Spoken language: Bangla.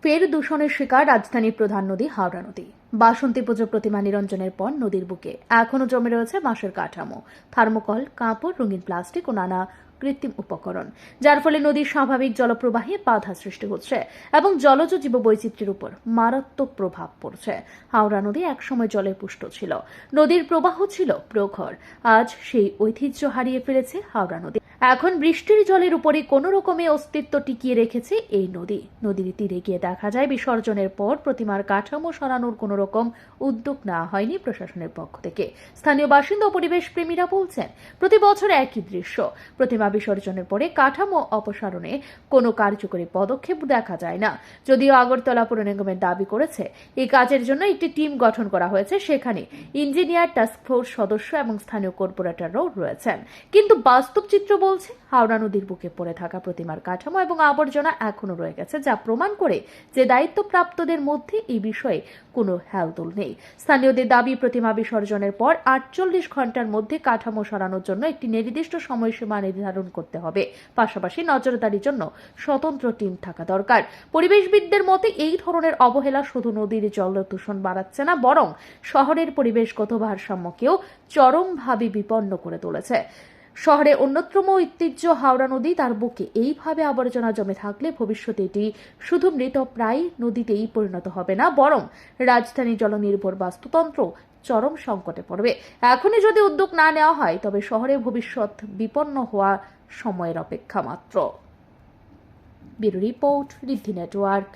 ফের দূষণের শিকার রাজধানীর প্রধান নদী হাওড়া নদী। বাসন্তী পুজো প্রতিমা নিরঞ্জনের পর নদীর বুকে এখনো জমে রয়েছে বাঁশের কাঠামো, থার্মোকল, কাপড়, রঙিন প্লাস্টিক ও নানা কৃত্রিম উপকরণ, যার ফলে নদীর স্বাভাবিক জলপ্রবাহে বাধা সৃষ্টি হচ্ছে এবং জলজ জীববৈচিত্র্যের উপর মারাত্মক প্রভাব পড়ছে। হাওড়া নদী একসময় জলে পুষ্ট ছিল, নদীর প্রবাহ ছিল প্রখর। আজ সেই ঐতিহ্য হারিয়ে ফেলেছে হাওড়া নদী। এখন বৃষ্টির জলের উপরে কোনো রকমে অস্তিত্ব টিকিয়ে রেখেছে এই নদী। নদীর তীরে গিয়ে দেখা যায় বিসর্জনের পর প্রতিমার কাঠামো সরানোর কোনো রকম উদ্যোগ নেওয়া হয়নি প্রশাসনের পক্ষ থেকে। স্থানীয় বাসিন্দা ও পরিবেশ প্রেমীরা বলছেন, প্রতি বছর একই দৃশ্য। প্রতিমা বিসর্জনের পরে কাঠামো অপসারণে কোনো কার্যকরী পদক্ষেপ দেখা যায় না। যদিও আগরতলা পৌর নিগমের দাবি করেছে এই কাজের জন্য একটি টিম গঠন করা হয়েছে, সেখানে ইঞ্জিনিয়ার, টাস্কফোর্স সদস্য এবং স্থানীয় কর্পোরেটররাও রয়েছেন। কিন্তু বাস্তব চিত্র বলছে হাওড়া নদীর বুকে পড়ে থাকা প্রতিমার কাঠামো এবং আবর্জনা এখনো রয়ে গেছে, যা প্রমাণ করে যে দায়িত্বপ্রাপ্তদের মধ্যে এই বিষয়ে কোনো হেলদোল নেই। স্থানীয়দের দাবি, প্রতিমা বিসর্জনের পর 48 ঘন্টার মধ্যে কাঠামো সরানোর জন্য একটি নির্দিষ্ট সময়সীমা নির্ধারণ করতে হবে। পাশাপাশি নজরদারির জন্য স্বতন্ত্র টিম থাকা দরকার। পরিবেশবিদদের মতে এই ধরনের অবহেলা শুধু নদীর জল দূষণ বাড়াচ্ছে না, বরং শহরের পরিবেশগত ভারসাম্যকেও চরমভাবে বিপন্ন করে তুলেছে। শহরে অন্যতম ঐতিহ্য হাওড়া নদী, তার বুকে এইভাবে আবর্জনা জমে থাকলে ভবিষ্যতে এটি শুধু মৃতপ্রায় নদীতেই পরিণত হবে না, বরং রাজধানী জলনির্ভর বাস্তুতন্ত্র চরম সংকটে পড়বে। এখনই যদি উদ্যোগ না নেওয়া হয় তবে শহরের ভবিষ্যৎ বিপন্ন হওয়া সময়ের অপেক্ষা মাত্র। ব্যুরো রিপোর্ট, ঋদ্ধি নেটওয়ার্ক।